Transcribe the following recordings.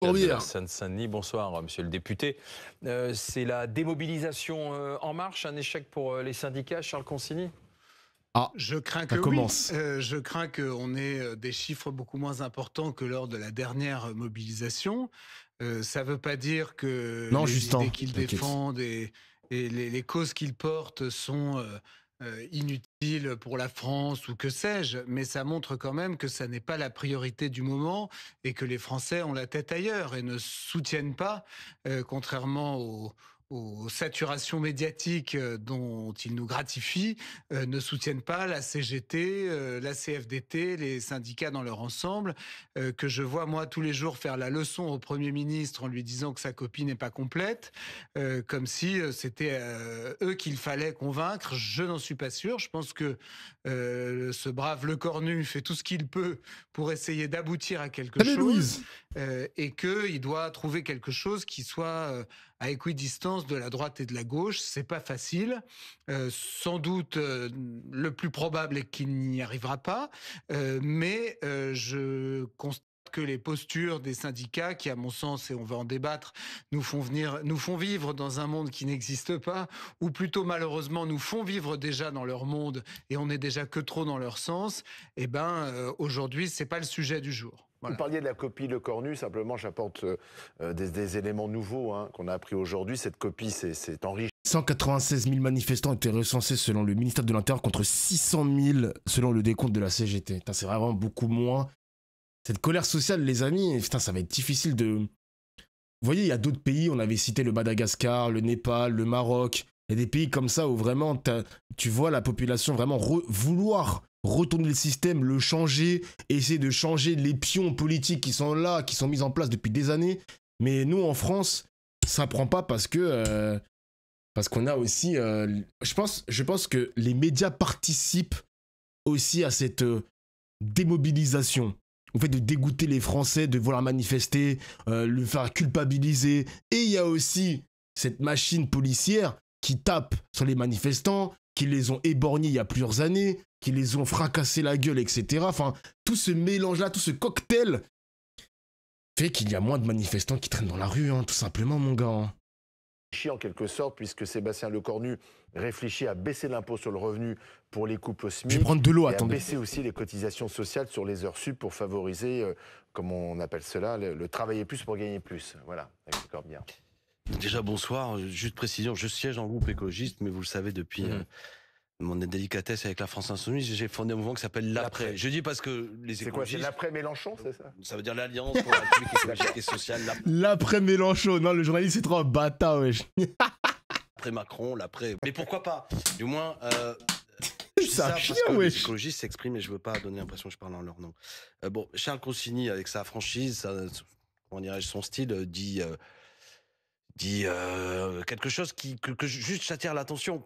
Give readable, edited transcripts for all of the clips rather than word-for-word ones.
De la Seine-Saint-Denis. Bonsoir, monsieur le député. C'est la démobilisation en marche, un échec pour les syndicats, Charles Consigny? Ah, je crains que commence. Oui. Je crains qu'on ait des chiffres beaucoup moins importants que lors de la dernière mobilisation. Ça ne veut pas dire que les idées qu'ils défendent et les causes qu'ils portent sont inutiles pour la France ou que sais-je, mais ça montre quand même que ça n'est pas la priorité du moment et que les Français ont la tête ailleurs et ne soutiennent pas, contrairement aux saturations médiatiques dont ils nous gratifient, ne soutiennent pas la CGT, la CFDT, les syndicats dans leur ensemble, que je vois moi tous les jours faire la leçon au Premier ministre en lui disant que sa copie n'est pas complète, comme si c'était eux qu'il fallait convaincre. Je n'en suis pas sûr. Je pense que ce brave Lecornu fait tout ce qu'il peut pour essayer d'aboutir à quelque chose et qu'il doit trouver quelque chose qui soit à équidistance de la droite et de la gauche. C'est pas facile. Sans doute, le plus probable est qu'il n'y arrivera pas. Mais je constate que les postures des syndicats, qui à mon sens, et on va en débattre, nous font vivre dans un monde qui n'existe pas, ou plutôt malheureusement nous font vivre déjà dans leur monde et on n'est déjà que trop dans leur sens. Et aujourd'hui, c'est pas le sujet du jour. Voilà. Vous parliez de la copie Lecornu, simplement j'apporte des éléments nouveaux qu'on a appris aujourd'hui. Cette copie s'est enrichie. 196 000 manifestants étaient recensés selon le ministère de l'Intérieur contre 600 000 selon le décompte de la CGT. C'est vraiment beaucoup moins. Cette colère sociale, les amis, ça va être difficile de... Vous voyez, il y a d'autres pays, on avait cité le Madagascar, le Népal, le Maroc. Il y a des pays comme ça où vraiment, tu vois la population vraiment vouloir retourner le système, le changer, essayer de changer les pions politiques qui sont là, qui sont mis en place depuis des années. Mais nous, en France, ça prend pas parce que... parce qu'on a aussi... je pense que les médias participent aussi à cette démobilisation. Au fait de dégoûter les Français, de vouloir manifester, le faire culpabiliser. Et il y a aussi cette machine policière qui tape sur les manifestants, qui les ont éborgnés il y a plusieurs années, qui les ont fracassé la gueule, etc. Enfin, tout ce mélange-là, tout ce cocktail fait qu'il y a moins de manifestants qui traînent dans la rue, tout simplement, mon gars. En quelque sorte, puisque Sébastien Lecornu réfléchit à baisser l'impôt sur le revenu pour les couples SMIC. Je vais prendre de l'eau, attendez. À baisser aussi les cotisations sociales sur les heures sup pour favoriser, comme on appelle cela, le travailler plus pour gagner plus. Voilà, avec le corps bien. Déjà, bonsoir. Juste précision, je siège en groupe écologiste, mais vous le savez depuis mon délicatesse avec la France Insoumise, j'ai fondé un mouvement qui s'appelle l'Après. Je dis parce que les écologistes... C'est quoi, c'est l'Après-Mélenchon, c'est ça? Ça veut dire l'Alliance pour la République écologique et sociale. L'Après-Mélenchon, non, le journaliste c'est trop un bâtard, wesh. Après Macron, l'après... Mais pourquoi pas? Du moins... ça parce que les écologistes s'expriment et je veux pas donner l'impression que je parle en leur nom. Bon, Charles Consigny, avec sa franchise, comment dirais-je, son style, dit quelque chose que juste j'attire l'attention.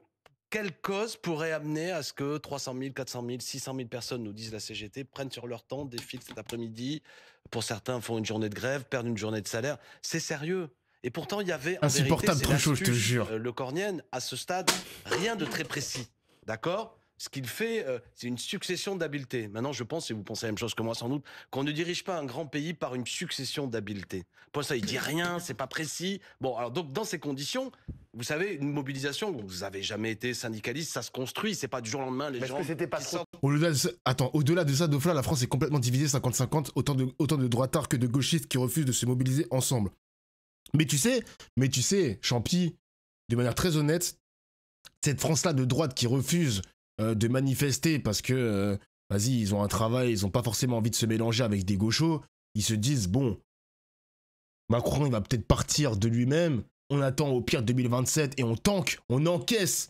Quelle cause pourrait amener à ce que 300 000, 400 000, 600 000 personnes, nous disent la CGT, prennent sur leur temps, défilent cet après-midi, pour certains font une journée de grève, perdent une journée de salaire? C'est sérieux. Et pourtant, il y avait, en insupportable, vérité, trop chaud, je te jure. Lecornienne, à ce stade, rien de très précis. D'accord? Ce qu'il fait, c'est une succession d'habiletés. Maintenant, je pense, et vous pensez la même chose que moi sans doute, qu'on ne dirige pas un grand pays par une succession d'habiletés. Pour ça, il dit rien, c'est pas précis. Bon, alors donc, dans ces conditions, vous savez, une mobilisation, vous avez jamais été syndicaliste, ça se construit, c'est pas du jour au lendemain, les gens... Est-ce que c'était pas trop... Au-delà de ça, Dofla, la France est complètement divisée 50-50, autant de droitards que de gauchistes qui refusent de se mobiliser ensemble. Mais tu sais, Champi, de manière très honnête, cette France-là de droite qui refuse de manifester parce que, vas-y, ils ont un travail, ils ont pas forcément envie de se mélanger avec des gauchos, ils se disent, bon, Macron, il va peut-être partir de lui-même, on attend au pire 2027 et on tank, on encaisse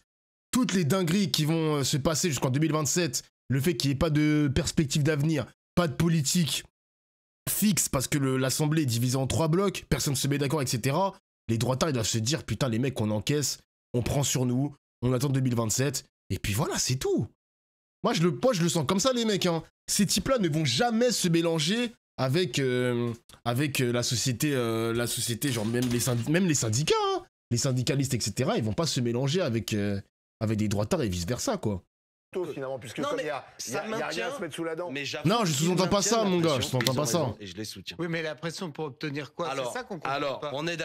toutes les dingueries qui vont se passer jusqu'en 2027, le fait qu'il n'y ait pas de perspective d'avenir, pas de politique fixe parce que l'Assemblée est divisée en 3 blocs, personne ne se met d'accord, etc. Les droitards, ils doivent se dire, putain, les mecs, on encaisse, on prend sur nous, on attend 2027, et puis voilà, c'est tout. Moi, je le sens comme ça, les mecs. Ces types-là ne vont jamais se mélanger avec la société, genre même les syndicats, les syndicalistes, etc. Ils vont pas se mélanger avec des droitards et vice-versa, quoi. finalement, puisque comme il y a rien à se mettre sous la dent. Non, je sous-entends pas ça, mon gars, je sous-entends pas ça. Et je les soutiens. Oui, mais la pression pour obtenir quoi? C'est ça qu'on comprend pas. On est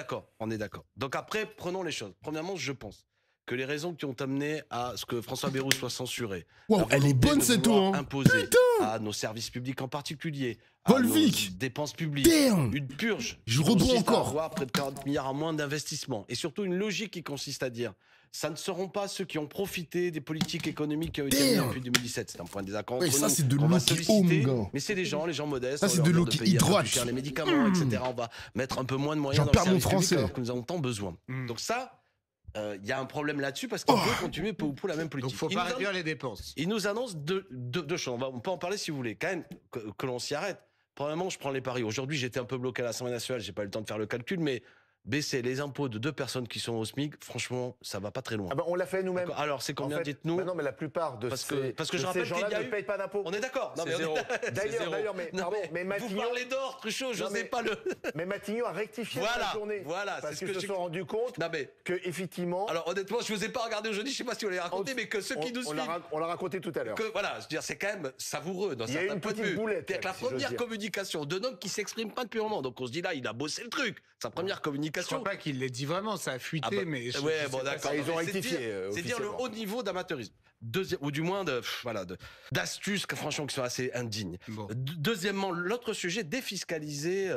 d'accord. Donc après, prenons les choses. Premièrement, je pense que les raisons qui ont amené à ce que François Bayrou soit censuré, elle est bonne cette tour, imposée à nos services publics en particulier, à Volvic, nos dépenses publiques, une purge. Je rebondis encore. Avoir près de 40 milliards en moins d'investissement et surtout une logique qui consiste à dire ça ne seront pas ceux qui ont profité des politiques économiques qui ont été menées depuis 2017. C'est un point de désaccord entre nous. Ça, c'est de l'eau, mais c'est les gens modestes. Ça, c'est de l'eau qui hydrate. Les médicaments, etc. On va mettre un peu moins de moyens dans le service public alors que nous avons tant besoin. Donc ça, il y a un problème là-dessus parce qu'on veut continuer peu ou prou la même politique. Donc il faut pas réduire les dépenses. Il nous annonce deux choses. On peut en parler si vous voulez. Quand même, que l'on s'y arrête. Premièrement, je prends les paris. Aujourd'hui, j'étais un peu bloqué à l'Assemblée nationale. J'ai pas eu le temps de faire le calcul, mais baisser les impôts de 2 personnes qui sont au SMIC, franchement, ça va pas très loin. On l'a fait nous-mêmes. Alors, c'est combien, dites-nous? Non, mais la plupart de parce que je ces gens-là ne payent pas d'impôts. On est d'accord. D'ailleurs, mais Matignon... Vous parlez d'or, Truchot, je sais pas le... Mais Matignon a rectifié la journée. Voilà, parce qu'ils se sont rendus compte que, effectivement... Alors, honnêtement, je vous ai pas regardé aujourd'hui, je sais pas si on l'a raconté, mais que ceux qui nous suivent... On l'a raconté tout à l'heure. Voilà, je veux dire, c'est quand même savoureux dans certains points de vue. C'est la première communication d'un homme qui s'exprime pas depuis un moment. Donc on se dit là, il a bossé le truc. Sa première communication... Je crois pas qu'il l'ait dit vraiment, ça a fuité, mais... Ouais, bon, d'accord. Ils ont rectifié. C'est dire le haut niveau d'amateurisme. Ou du moins d'astuces, franchement, qui sont assez indignes. Deuxièmement, l'autre sujet, défiscaliser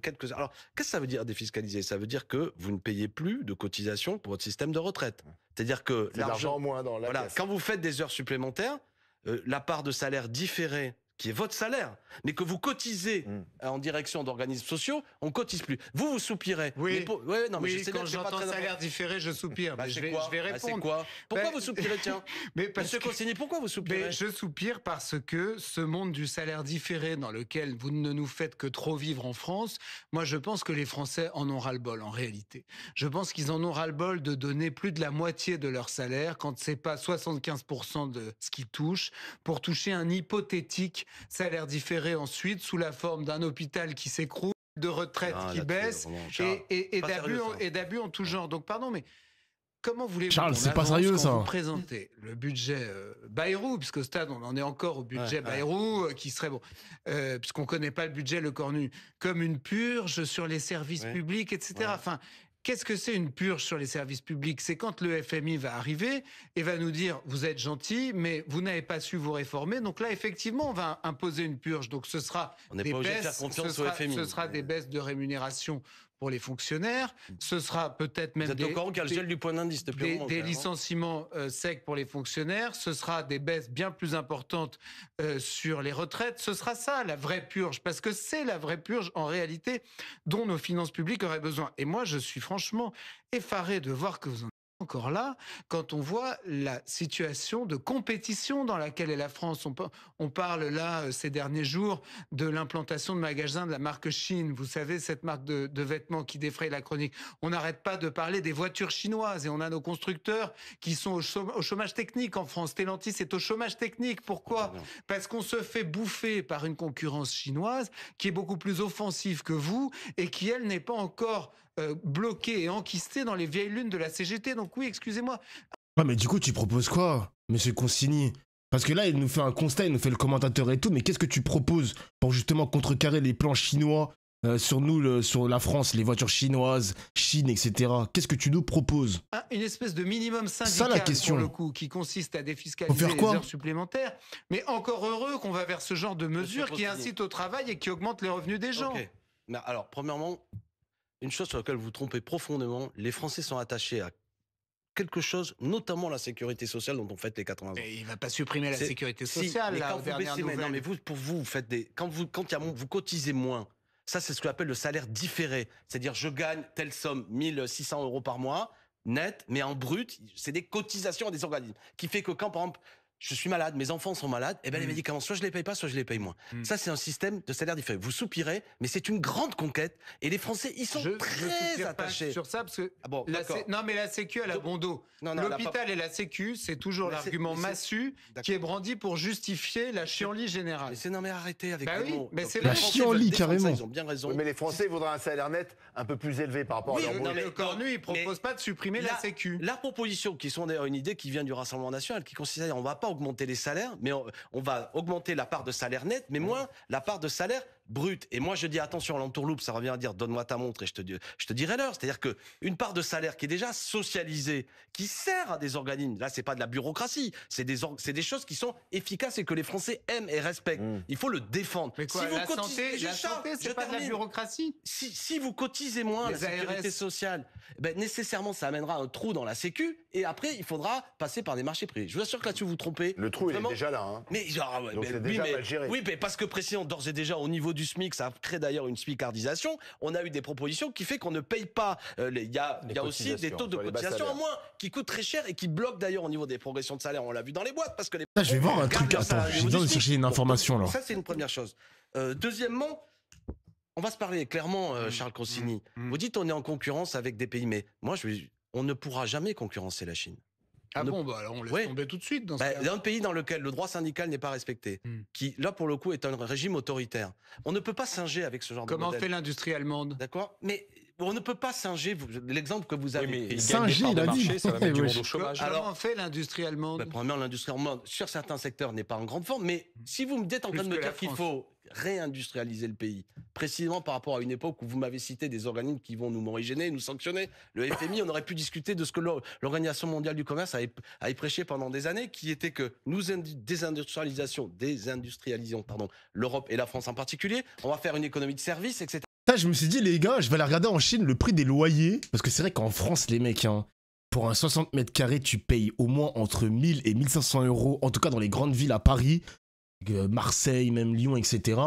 quelques... Alors, qu'est-ce que ça veut dire défiscaliser? Ça veut dire que vous ne payez plus de cotisations pour votre système de retraite. C'est-à-dire que l'argent moins dans la caisse. Quand vous faites des heures supplémentaires, la part de salaire différée qui est votre salaire, mais que vous cotisez en direction d'organismes sociaux, on cotise plus. Vous soupirez. Oui, quand j'entends salaire différé, je soupire. Je vais répondre. C'est quoi? Pourquoi vous soupirez, tiens? Monsieur Consigny, pourquoi vous soupirez? Je soupire parce que ce monde du salaire différé dans lequel vous ne nous faites que trop vivre en France, moi je pense que les Français en ont ras-le-bol en réalité. Je pense qu'ils en ont ras-le-bol de donner plus de la moitié de leur salaire, quand c'est pas 75% de ce qu'ils touchent, pour toucher un hypothétique salaire différé ensuite sous la forme d'un hôpital qui s'écroule, de retraite qui baisse et d'abus en tout genre. Donc pardon, mais comment voulez-vous, Charles, c'est pas sérieux ça. Vous présentez le budget Bayrou, puisqu'au stade on en est encore au budget Bayrou, qui serait bon, puisqu'on connaît pas le budget Le Cornu, comme une purge sur les services publics, etc. Enfin. Qu'est-ce que c'est une purge sur les services publics? C'est quand le FMI va arriver et va nous dire vous êtes gentil, mais vous n'avez pas su vous réformer. Donc là, effectivement, on va imposer une purge. Donc ce sera des baisses de rémunération pour les fonctionnaires. Ce sera peut-être même des licenciements secs pour les fonctionnaires. Ce sera des baisses bien plus importantes sur les retraites. Ce sera ça, la vraie purge, parce que c'est la vraie purge, en réalité, dont nos finances publiques auraient besoin. Et moi, je suis franchement effaré de voir que vous en encore là, quand on voit la situation de compétition dans laquelle est la France. On parle là, ces derniers jours, de l'implantation de magasins de la marque Chine. Vous savez, cette marque de vêtements qui défraye la chronique. On n'arrête pas de parler des voitures chinoises et on a nos constructeurs qui sont au chômage technique en France. Stellantis est au chômage technique. Pourquoi? Parce qu'on se fait bouffer par une concurrence chinoise qui est beaucoup plus offensive que vous et qui, elle, n'est pas encore bloqué et enquisté dans les vieilles lunes de la CGT. Donc oui, excusez-moi. Ouais, mais du coup, tu proposes quoi, monsieur Consigny? Parce que là, il nous fait un constat, il nous fait le commentateur et tout, mais qu'est-ce que tu proposes pour justement contrecarrer les plans chinois sur nous, sur la France, les voitures chinoises, Chine, etc. Qu'est-ce que tu nous proposes? Une espèce de minimum syndical, la question. Pour le coup, qui consiste à défiscaliser les heures supplémentaires. Mais encore heureux qu'on va vers ce genre de mesures qui incitent au travail et qui augmentent les revenus des gens. Okay. Mais alors, premièrement, une chose sur laquelle vous vous trompez profondément, les Français sont attachés à quelque chose, notamment la sécurité sociale dont on fête les 80 ans. Mais il ne va pas supprimer la sécurité sociale, mais là, quand vous baissez, non, mais vous faites des... Quand vous cotisez moins, ça c'est ce qu'on appelle le salaire différé. C'est-à-dire je gagne telle somme, 1 600 € par mois, net, mais en brut, c'est des cotisations à des organismes. Qui fait que quand, par exemple, je suis malade, mes enfants sont malades, et ben les médicaments, soit je les paye pas, soit je les paye moins. Ça, c'est un système de salaire différé. Vous soupirez, mais c'est une grande conquête, et les Français, ils sont très attachés. Pas sur ça, parce que non, mais la Sécu, elle a bon dos. L'hôpital et la Sécu, c'est toujours l'argument massu qui est brandi pour justifier la chienlit générale. Mais arrêtez avec les mots. Mais c'est la chienlit, carrément. Ils ont bien raison. Oui, mais les Français voudraient un salaire net un peu plus élevé par rapport à leur boulot. Le Cornu, il propose pas de supprimer la Sécu. La proposition, qui sont d'ailleurs une idée qui vient du Rassemblement national, qui consiste à dire on va pas pas augmenter les salaires, mais on va augmenter la part de salaire net, mais moins la part de salaire brut. Et moi, je dis attention, l'entourloupe, ça revient à dire donne-moi ta montre et je te dirai l'heure. C'est-à-dire que une part de salaire qui est déjà socialisée, qui sert à des organismes, là, c'est pas de la bureaucratie, c'est des choses qui sont efficaces et que les Français aiment et respectent. Il faut le défendre. Mais quoi, la santé, c'est pas de la bureaucratie. Si vous cotisez moins la sécurité sociale, ben, nécessairement, ça amènera un trou dans la sécu et après, il faudra passer par des marchés privés. Je vous assure que là-dessus, vous vous trompez. Le trou, vraiment, il est déjà là. Hein. Mais genre, donc c'est déjà mal géré. Oui, mais parce que précisément, d'ores et déjà, au niveau du SMIC, ça crée d'ailleurs une smicardisation. On a eu des propositions qui fait qu'on ne paye pas. Il y a aussi des taux de cotisation en moins qui coûtent très cher et qui bloquent d'ailleurs au niveau des progressions de salaire. On l'a vu dans les boîtes parce que les. Je vais voir un truc. Attends, j'ai besoin de chercher une information là. Ça, c'est une première chose. Deuxièmement, on va se parler clairement, Charles Consigny. Vous dites on est en concurrence avec des pays, mais moi, on ne pourra jamais concurrencer la Chine. Ah bon, bah alors on laisse tomber tout de suite dans ce cas. Un pays dans lequel le droit syndical n'est pas respecté, qui là pour le coup est un régime autoritaire. On ne peut pas singer avec ce genre de modèle. Comment fait l'industrie allemande? D'accord, mais on ne peut pas singer. L'exemple que vous avez. Oui, mais singer, il a dit. Ça va mettre du monde au chômage. Comment fait l'industrie allemande? Premièrement, l'industrie allemande sur certains secteurs n'est pas en grande forme, mais si vous me êtes en train de me dire qu'il faut réindustrialiser le pays, précisément par rapport à une époque où vous m'avez cité des organismes qui vont nous morigéner, nous sanctionner. Le FMI, on aurait pu discuter de ce que l'Organisation mondiale du commerce a prêché pendant des années, qui était que nous désindustrialisons l'Europe et la France en particulier. On va faire une économie de services, etc. Je me suis dit, les gars, je vais aller regarder en Chine le prix des loyers, parce que c'est vrai qu'en France, les mecs, hein, pour un 60 mètres carrés, tu payes au moins entre 1000 et 1500 euros, en tout cas dans les grandes villes à Paris, Marseille, même Lyon, etc.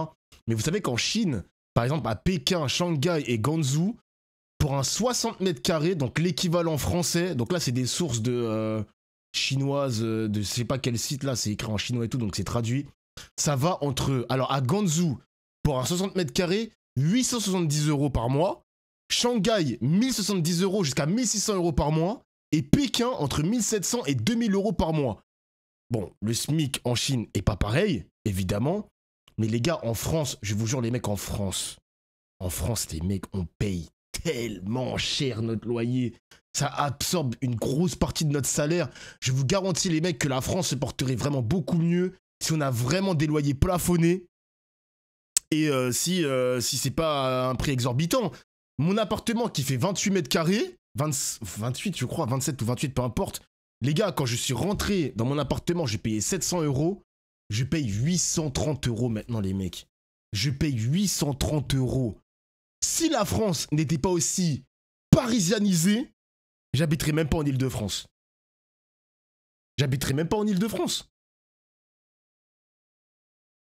Mais vous savez qu'en Chine, par exemple à Pékin, Shanghai et Guangzhou, pour un 60 mètres carrés, donc l'équivalent français, donc là c'est des sources de chinoises, de je sais pas quel site là, c'est écrit en chinois et tout, donc c'est traduit, ça va entre, alors à Guangzhou, pour un 60 mètres carrés, 870 euros par mois, Shanghai 1070 euros jusqu'à 1600 euros par mois, et Pékin entre 1700 et 2000 euros par mois. Bon, le SMIC en Chine est pas pareil, évidemment, mais les gars, en France, je vous jure, les mecs en France, les mecs, on paye tellement cher notre loyer, ça absorbe une grosse partie de notre salaire. Je vous garantis, les mecs, que la France se porterait vraiment beaucoup mieux si on a vraiment des loyers plafonnés et si c'est pas un prix exorbitant. Mon appartement qui fait 28 mètres carrés, 28 je crois, 27 ou 28, peu importe. Les gars, quand je suis rentré dans mon appartement, j'ai payé 700 euros. Je paye 830 euros maintenant, les mecs. Je paye 830 euros. Si la France n'était pas aussi parisianisée, j'habiterais même pas en Île-de-France. J'habiterais même pas en Île-de-France.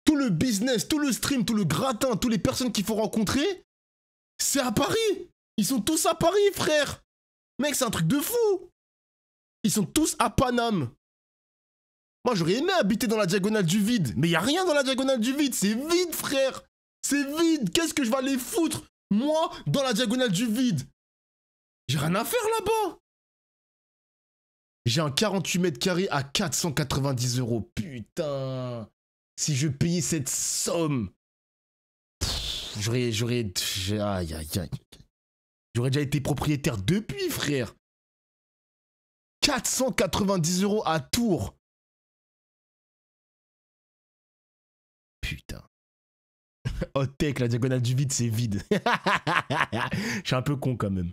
Tout le business, tout le stream, tout le gratin, toutes les personnes qu'il faut rencontrer, c'est à Paris. Ils sont tous à Paris, frère. Mec, c'est un truc de fou. Ils sont tous à Paname. Moi, j'aurais aimé habiter dans la diagonale du vide. Mais il n'y a rien dans la diagonale du vide. C'est vide, frère. C'est vide. Qu'est-ce que je vais aller foutre, moi, dans la diagonale du vide? J'ai rien à faire là-bas. J'ai un 48 mètres carrés à 490 euros. Putain. Si je payais cette somme, j'aurais déjà été propriétaire depuis, frère. 490 euros à Tours. Putain. Hot tech, la diagonale du vide, c'est vide. Je suis un peu con quand même.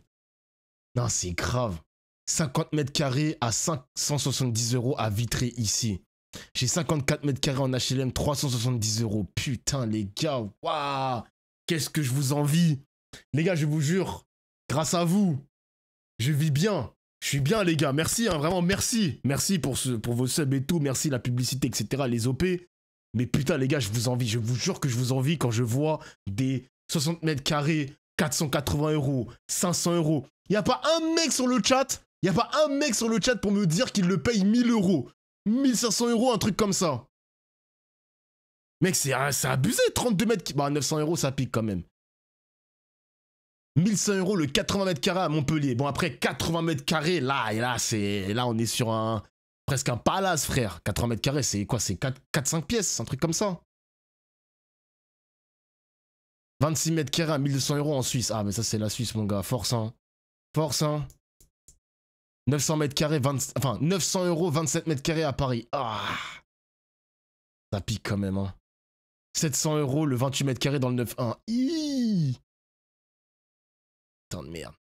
Non, c'est grave. 50 mètres carrés à 570 euros à Vitré ici. J'ai 54 mètres carrés en HLM, 370 euros. Putain, les gars, waouh. Qu'est-ce que je vous envie. Les gars, je vous jure, grâce à vous, je vis bien. Je suis bien, les gars. Merci, hein, vraiment, merci. Merci pour vos subs et tout. Merci la publicité, etc. Les OP. Mais putain, les gars, je vous envie. Je vous jure que je vous envie quand je vois des 60 mètres carrés, 480 euros, 500 euros. Il n'y a pas un mec sur le chat. Il n'y a pas un mec sur le chat pour me dire qu'il le paye 1000 euros. 1500 euros, un truc comme ça. Mec, c'est abusé. 32 mètres... Bah, 900 euros, ça pique quand même. 1100 euros le 80 mètres carrés à Montpellier. Bon, après, 80 mètres carrés, là, on est sur presque un palace, frère. 80 mètres carrés, c'est quoi? C'est 4-5 pièces, un truc comme ça. 26 mètres carrés à 1200 euros en Suisse. Ah, mais ça, c'est la Suisse, mon gars. Force, hein. Force, hein. 900 mètres carrés, 900 €, 27 mètres carrés à Paris. Ah, ça pique quand même, hein. 700 € le 28 mètres carrés dans le 9-1. Putain de merde.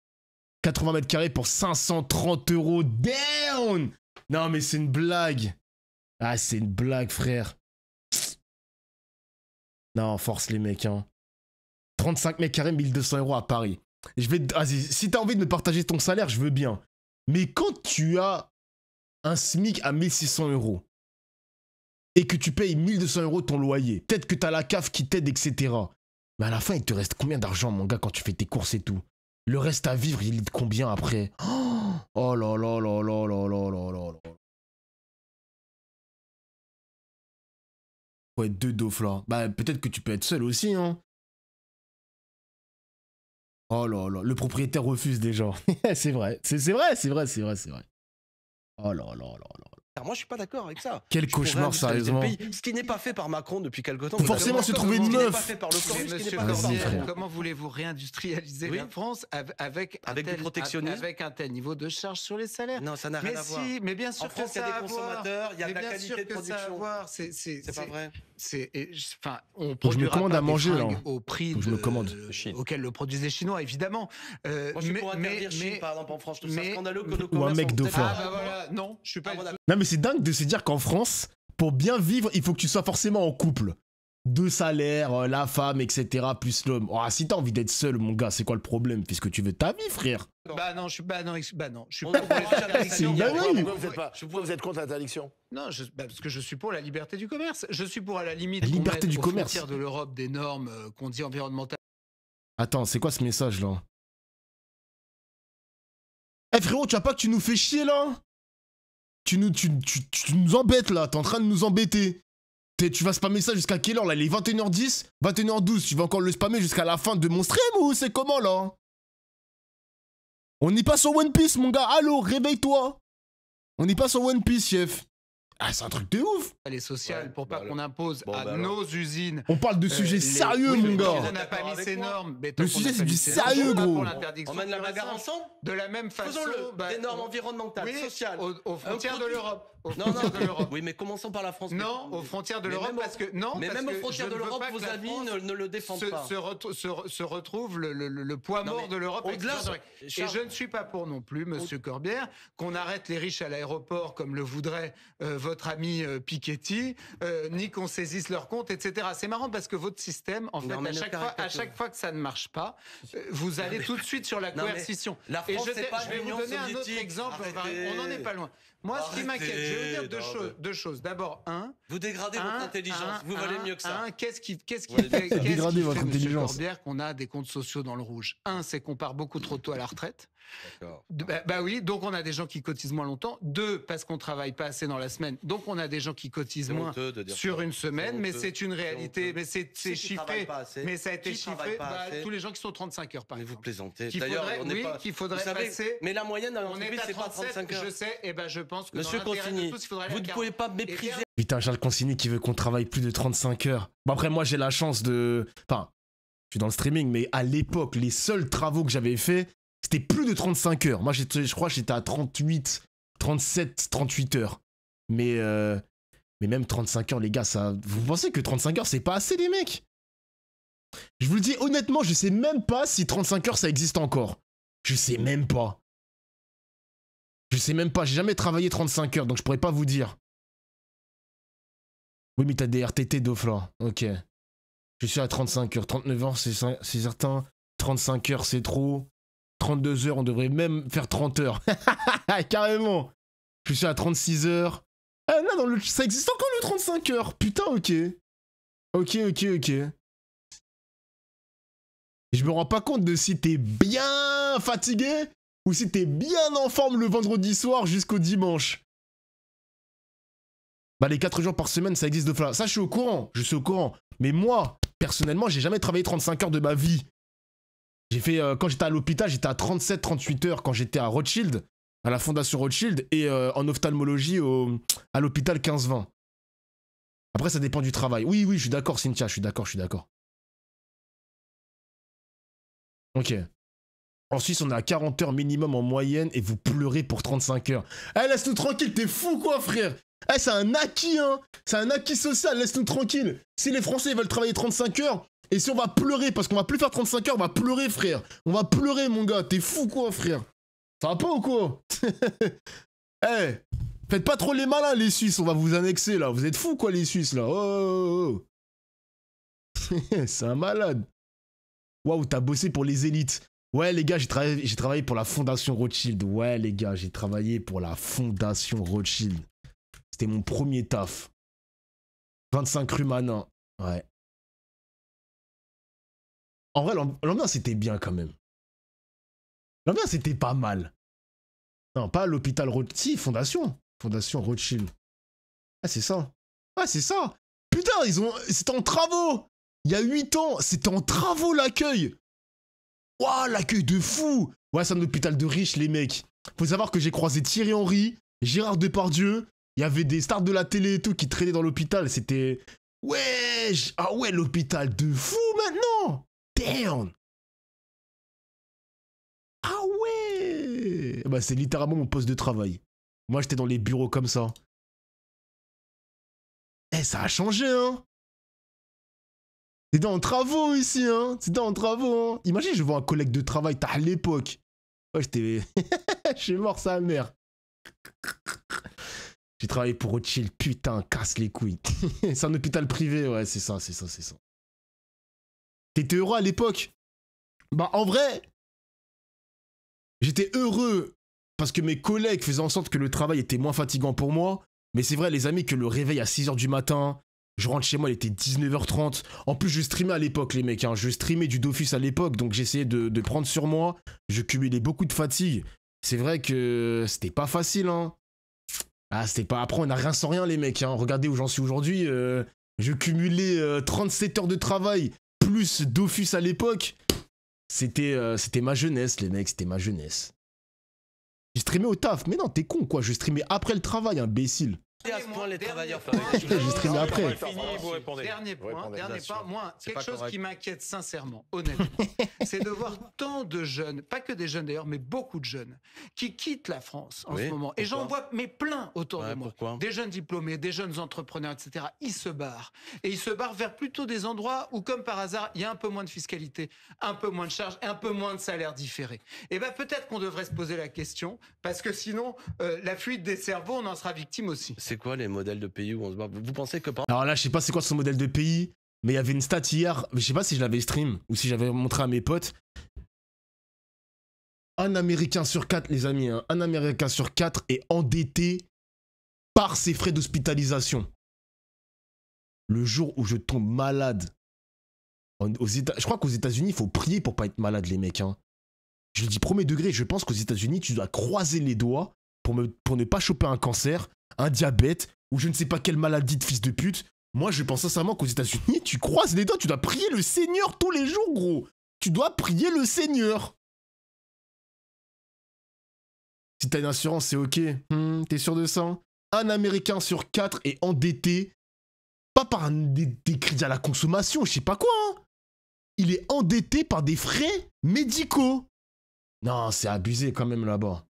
80 mètres carrés pour 530 €. Down! Non, mais c'est une blague. Ah, c'est une blague, frère. Non, force les mecs, hein. 35 mètres carrés, 1200 € à Paris. Vas-y, si t'as envie de me partager ton salaire, je veux bien. Mais quand tu as un SMIC à 1600 € et que tu payes 1200 € ton loyer, peut-être que t'as la CAF qui t'aide, etc. Mais à la fin, il te reste combien d'argent, mon gars, quand tu fais tes courses et tout? Le reste à vivre, il est de combien après? Oh là là là là là là là là là. Faut être deux daufs là. Bah peut-être que tu peux être seul aussi, hein. Oh là là, le propriétaire refuse déjà. C'est vrai, c'est vrai, c'est vrai, c'est vrai, c'est vrai. Oh là là là là. Moi, je suis pas d'accord avec ça. Quel cauchemar, sérieusement. Ce qui n'est pas fait par Macron depuis quelque temps. Faut forcément se trouver une meuf. Comment voulez-vous réindustrialiser la France avec un tel niveau de charge sur les salaires? Non, ça n'a rien à voir. Mais bien sûr que ça a à voir. En France, il y a des consommateurs, il y a de la qualité de production. C'est pas vrai. On je me commande à manger là. Au prix auquel le produisent les Chinois, évidemment. Moi, je suis pour interdire Chine, par exemple, en France. Je trouve ça scandaleux que nos ou un mec de fort. Non, je suis pas. Non, mais c'est dingue de se dire qu'en France, pour bien vivre, il faut que tu sois forcément en couple. Deux salaires, la femme, etc., plus l'homme. Oh, si t'as envie d'être seul, mon gars, c'est quoi le problème? Fais ce que tu veux de ta vie, frère. Je suis pas pour l'interdiction. Pourquoi vous êtes contre l'interdiction? Non, parce que je suis pour la liberté du commerce. Je suis pour, à la limite, la liberté du commerce. Aux frontières de l'Europe des normes qu'on dit environnementales. Attends, c'est quoi ce message là? Eh frérot, tu vois pas que tu nous fais chier là? Tu nous embêtes là, t'es en train de nous embêter. Tu vas spammer ça jusqu'à quelle heure là? Il est 21h10, 21h12, tu vas encore le spammer jusqu'à la fin de mon stream ou c'est comment là? On n'est pas sur One Piece mon gars, allô, réveille-toi. On n'est pas sur One Piece, chef. Ah, c'est un truc de ouf. Les sociales, pour pas qu'on impose nos usines. On parle de sujets sérieux, mon gars. On n'a pas mis ces normes. Le sujet, c'est du sérieux, gros. On mène la bagarre ensemble. De la même façon. Des normes environnementales, sociales. Aux frontières de l'Europe. Non, oui, mais commençons par la France. Non, aux frontières de l'Europe, parce que non. Mais même aux frontières de l'Europe, vos amis ne le défendent pas. Se retrouve le poids mort de l'Europe. Et je ne suis pas pour non plus, Monsieur Corbière, qu'on arrête les riches à l'aéroport comme le voudrait votre ami Piketty, ni qu'on saisisse leur compte, etc. C'est marrant parce que votre système, en fait, à chaque fois que ça ne marche pas, vous allez tout de suite sur la coercition. Et je vais vous donner un autre exemple. On n'en est pas loin. Moi, ce qui m'inquiète, je vais vous dire deux choses. D'abord, vous dégradez votre intelligence. Vous valez mieux que ça. Qu'est-ce qui fait M. Corbière qu'on a des comptes sociaux dans le rouge? C'est qu'on part beaucoup trop tôt à la retraite. Bah oui, donc on a des gens qui cotisent moins longtemps. 2, parce qu'on travaille pas assez dans la semaine. Donc on a des gens qui cotisent moins sur une semaine. Mais c'est une réalité. Mais c'est chiffré. Mais ça a été chiffré. Tous les gens qui sont 35 heures, par exemple. Mais vous plaisantez. D'ailleurs, qu'il faudrait passer. Mais la moyenne, on est à 35 heures. Je sais. Et je pense que Monsieur Consigny, vous ne pouvez pas mépriser. Putain, Charles Consigny qui veut qu'on travaille plus de 35 heures. Bon, après, moi, j'ai la chance de. Enfin, je suis dans le streaming, mais à l'époque, les seuls travaux que j'avais fait, c'était plus de 35 heures. Moi, je crois que j'étais à 38, 37, 38 heures. Mais même 35 heures, les gars, ça. Vous pensez que 35 heures, c'est pas assez, les mecs? Je vous le dis honnêtement, je sais même pas si 35 heures, ça existe encore. Je sais même pas. Je sais même pas, j'ai jamais travaillé 35 heures, donc je pourrais pas vous dire. Oui, mais t'as des RTT d'offre. Ok. Je suis à 35 heures. 39 heures, c'est certain. 35 heures, c'est trop. 32 heures, on devrait même faire 30 heures. Carrément. Je suis à 36 heures. Ah non, ça existe encore le 35 heures. Putain, ok. Ok. Et je me rends pas compte de si t'es bien fatigué ou si t'es bien en forme le vendredi soir jusqu'au dimanche. Bah les 4 jours par semaine, ça existe de fois. Ça, je suis au courant. Mais moi, personnellement, j'ai jamais travaillé 35 heures de ma vie. J'ai fait, quand j'étais à l'hôpital, j'étais à 37, 38 heures quand j'étais à Rothschild, à la fondation Rothschild, et en ophtalmologie à l'hôpital 15-20. Après, ça dépend du travail. Oui, je suis d'accord, Cynthia, je suis d'accord. Ok. En Suisse, on est à 40 heures minimum en moyenne et vous pleurez pour 35 heures. Eh, laisse-nous tranquille, t'es fou quoi, frère? Eh, c'est un acquis, hein. C'est un acquis social, laisse-nous tranquille. Si les Français veulent travailler 35 heures, et si on va pleurer, parce qu'on va plus faire 35 heures, on va pleurer, frère. On va pleurer, mon gars. T'es fou quoi, frère? Ça va pas ou quoi? Eh, faites pas trop les malins, les Suisses, on va vous annexer, là. Vous êtes fous, quoi, les Suisses, là. Oh. C'est un malade. Waouh, t'as bossé pour les élites. Ouais, les gars, j'ai travaillé pour la Fondation Rothschild. Ouais, les gars, j'ai travaillé pour la Fondation Rothschild. C'était mon premier taf. 25 rue Manin. Ouais. En vrai, l'ambiance était bien quand même. L'ambiance était pas mal. Non, pas l'hôpital Rothschild. Si, Fondation. Fondation Rothschild. Ah, c'est ça. Ah, c'est ça. Putain, c'était en travaux. Il y a 8 ans, c'était en travaux l'accueil. Waouh, l'accueil de fou. Ouais, c'est un hôpital de riches, les mecs. Faut savoir que j'ai croisé Thierry Henry, Gérard Depardieu. Il y avait des stars de la télé et tout qui traînaient dans l'hôpital. C'était... Ouais. Ah ouais, l'hôpital de fou maintenant. Damn. Ah ouais. Bah, c'est littéralement mon poste de travail. Moi, j'étais dans les bureaux comme ça. Eh, ça a changé, hein. C'est dans travaux ici, hein. C'est dans travaux, hein. Imagine, je vois un collègue de travail, t'as à l'époque. Ouais, j'étais... Je suis mort, sa mère. J'ai travaillé pour Rothschild, putain, casse les couilles. C'est un hôpital privé, ouais, c'est ça. T'étais heureux à l'époque? Bah, en vrai, j'étais heureux parce que mes collègues faisaient en sorte que le travail était moins fatigant pour moi. Mais c'est vrai, les amis, que le réveil à 6h du matin... Je rentre chez moi, il était 19h30. En plus, je streamais à l'époque, les mecs. Hein. Je streamais du Dofus à l'époque, donc j'essayais de prendre sur moi. Je cumulais beaucoup de fatigue. C'est vrai que c'était pas facile, hein. Ah, c'était pas... Après, on n'a rien sans rien, les mecs. Hein. Regardez où j'en suis aujourd'hui. Je cumulais 37 heures de travail, plus Dofus à l'époque. C'était ma jeunesse, les mecs. C'était ma jeunesse. Je streamais au taf. Mais non, t'es con, quoi. Je streamais après le travail, imbécile. À ce point, les travailleurs. J'ai streamé après. Dernier point, moi, quelque chose qui m'inquiète sincèrement, honnêtement, c'est de voir tant de jeunes, pas que des jeunes d'ailleurs, mais beaucoup de jeunes, qui quittent la France en ce moment. Et j'en vois mais plein autour de moi. Pourquoi? Des jeunes diplômés, des jeunes entrepreneurs, etc. Ils se barrent. Et ils se barrent vers plutôt des endroits où, comme par hasard, il y a un peu moins de fiscalité, un peu moins de charges et un peu moins de salaires différés. Et bien peut-être qu'on devrait se poser la question, parce que sinon, la fuite des cerveaux, on en sera victime aussi. C'est quoi les modèles de pays où on se bat? Vous pensez que... Alors là, je sais pas c'est quoi son modèle de pays, mais il y avait une stat hier, je sais pas si je l'avais stream ou si j'avais montré à mes potes. Un Américain sur 4, les amis, hein, un Américain sur 4 est endetté par ses frais d'hospitalisation. Le jour où je tombe malade, je crois qu'aux États-Unis, il faut prier pour pas être malade, les mecs. Hein. Je le dis premier degré, je pense qu'aux États-Unis, tu dois croiser les doigts pour ne pas choper un cancer, un diabète, ou je ne sais pas quelle maladie de fils de pute. Moi, je pense sincèrement qu'aux États-Unis, tu croises les doigts, tu dois prier le Seigneur tous les jours, gros. Tu dois prier le Seigneur. Si t'as une assurance, c'est ok. T'es sûr de ça? Un Américain sur 4 est endetté, pas par des crédits à la consommation, je sais pas quoi. Hein. Il est endetté par des frais médicaux. Non, c'est abusé quand même là-bas.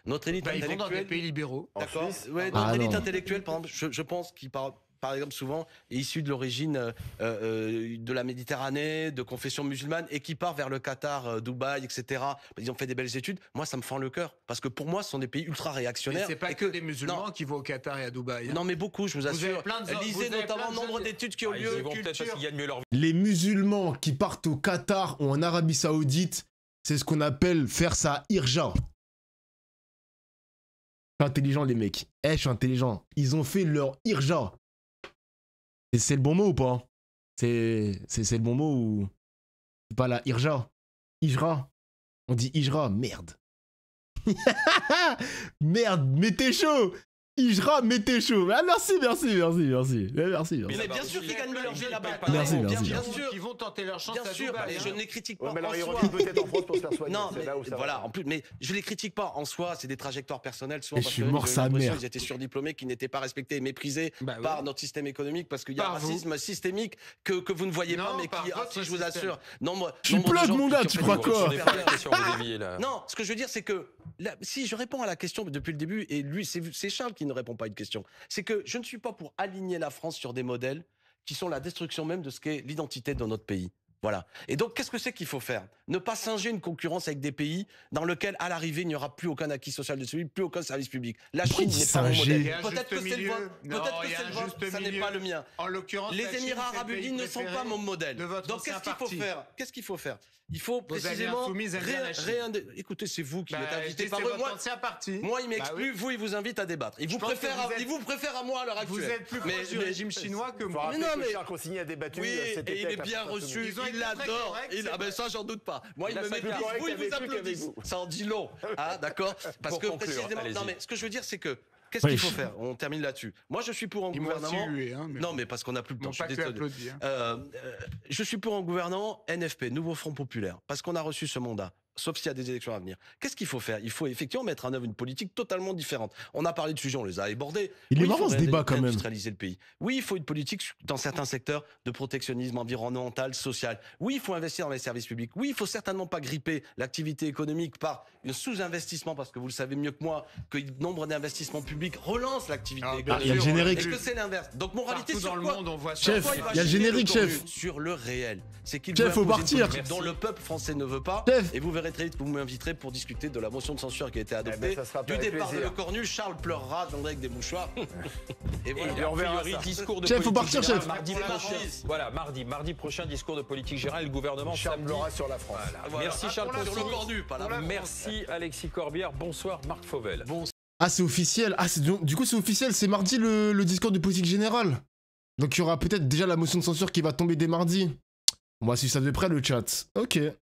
Notre élite intellectuelle... Ils vont dans des pays libéraux. D'accord. Ouais, notre élite intellectuelle, par exemple, je pense qu'il par exemple, souvent, est issu de l'origine de la Méditerranée, de confession musulmane, et qui part vers le Qatar, Dubaï, etc. Ils ont fait des belles études. Moi, ça me fend le cœur. Parce que pour moi, ce sont des pays ultra réactionnaires. Mais c'est pas que des musulmans qui vont au Qatar et à Dubaï. Hein. Non, mais beaucoup, je vous assure. Lisez notamment le nombre d'études qui ont lieu. Ils vont peut-être parce qu'ils gagnent mieux leur vie. Les musulmans qui partent au Qatar ou en Arabie Saoudite, c'est ce qu'on appelle faire sa irja. Je suis intelligent, les mecs. Je suis intelligent. Ils ont fait leur irja. C'est le bon mot ou pas? C'est le bon mot ou... C'est pas la irja? Ijra. On dit ijra. Merde. Merde, mais t'es chaud. Ijra, mettez chaud. Ah, merci. Mais bien sûr qu'ils gagnent leur jeu là-bas. Merci. Bien sûr. Ils vont tenter leur chance. Bien sûr, et je ne les critique pas. Mais alors, ils en soi. reviennent peut-être en France pour se faire soigner. Non, c'est là où ça voilà, en plus, mais je les critique pas en soi, c'est des trajectoires personnelles. Souvent Et parce je suis que mort j'ai sa l'impression mère. qu'ils étaient surdiplômés, qui n'étaient pas respectés et méprisés Bah par oui. notre système économique parce qu'il y a un Par vous. racisme systémique que vous ne voyez Non, pas, mais par qui, votre si je vous système. assure, nombre Je suis nombre de plug, gens mon qui- gars, qui tu ont fait crois des quoi gros On n'est super pas la question, vous déviez là. Non, ce que je veux dire, c'est que si je réponds à la question depuis le début, et lui, c'est Charles qui ne répond pas à une question, c'est que je ne suis pas pour aligner la France sur des modèles qui sont la destruction même de ce qu'est l'identité de notre pays. Voilà. Et donc, qu'est-ce que c'est qu'il faut faire? Ne pas singer une concurrence avec des pays dans lesquels, à l'arrivée, il n'y aura plus aucun acquis social de celui, plus aucun service public. La Pourquoi Chine il n'est dit pas mon singer? modèle. Il y a un Peut-être que juste c'est le milieu. vôtre. Non, Peut-être que il y a c'est un le vôtre. juste Ça n'est milieu. pas le mien. En l'occurrence, Les la Chine, Émirats c'est le arabes pays unis ne sont préféré pas mon modèle. de votre Donc, qu'est-ce ancien qu'il faut parti. faire? Qu'est-ce qu'il faut faire? Il faut Vos alliés précisément insoumises aiment bien la Chine. Écoutez, c'est vous qui Bah, êtes invité c'est par eux. votre Moi, ancien parti. moi, il Bah m'exclut. oui. Vous, il vous invite à débattre. Il vous pense que préfère à moi à l'heure actuelle. Vous êtes plus Mais- proche du mais- régime chinois que Faut moi. rappeler Mais non, que mais- Charles Consigny a débattu Oui, cet et été il avec est la bien France reçu, Insoumise. Ils ont été il très l'adore. corrects, c'est Ah ben ça, j'en doute pas. Moi, il Il a me sa méprise, plus correcte vous, il vous avec lui qu'avec applaudissent. vous. Ça en dit long. Ah, d'accord. Parce Pour que conclure, précisément, allez-y. non mais ce que je veux dire, c'est que qu'est-ce qu'il Oui. faut faire? On termine là-dessus. Moi, je suis pour un Ils m'ont aussi gouvernement. hué, hein, mais Non, mais parce qu'on n'a plus le ils temps. m'ont Je pas suis que désolé. applaudi. Hein. Je suis pour un gouvernement NFP, Nouveau Front Populaire, parce qu'on a reçu ce mandat. Sauf s'il y a des élections à venir. Qu'est-ce qu'il faut faire? Il faut effectivement mettre en œuvre une politique totalement différente. On a parlé de sujets, on les a abordés. Il est marrant, faut ce débat, quand même. réindustrialiser le pays. Oui, il faut une politique dans certains secteurs de protectionnisme environnemental, social. Oui, il faut investir dans les services publics. Oui, il faut certainement pas gripper l'activité économique par le sous-investissement, parce que vous le savez mieux que moi, que le nombre d'investissements publics relance l'activité Ah, économique. il y a le générique. Est-ce que c'est l'inverse? Donc, moralité Partout sur dans le quoi? monde, on voit ça. Chef, Pourquoi il y a le va chier générique, contenu chef. Sur le réel. C'est qu'il Chef, veut faut imposer une partir. politique dont le peuple français ne veut pas. Chef. Et vous verrez très vite que vous m'inviterez pour discuter de la motion de censure qui a été adoptée. ben, ça sera Du avec départ de plaisir. Le Cornu, Charles pleurera, je viendrai avec des mouchoirs. Et voilà. Et on verra priori, ça. discours de Chef, faut politique partir, générale chef. Mardi C'est prochain. mardi. Voilà, mardi prochain, discours de politique générale. Le gouvernement Charles samedi. pleura sur la France. Voilà. Merci Charles Sur le Consigny. Cornu, pas là. Merci Alexis Corbière. Bonsoir Marc Fauvel. Ah, c'est officiel. Ah, du coup, c'est officiel. C'est mardi le discours de politique générale. Donc, il y aura peut-être déjà la motion de censure qui va tomber dès mardi. On va suivre ça de près, le chat. Ok.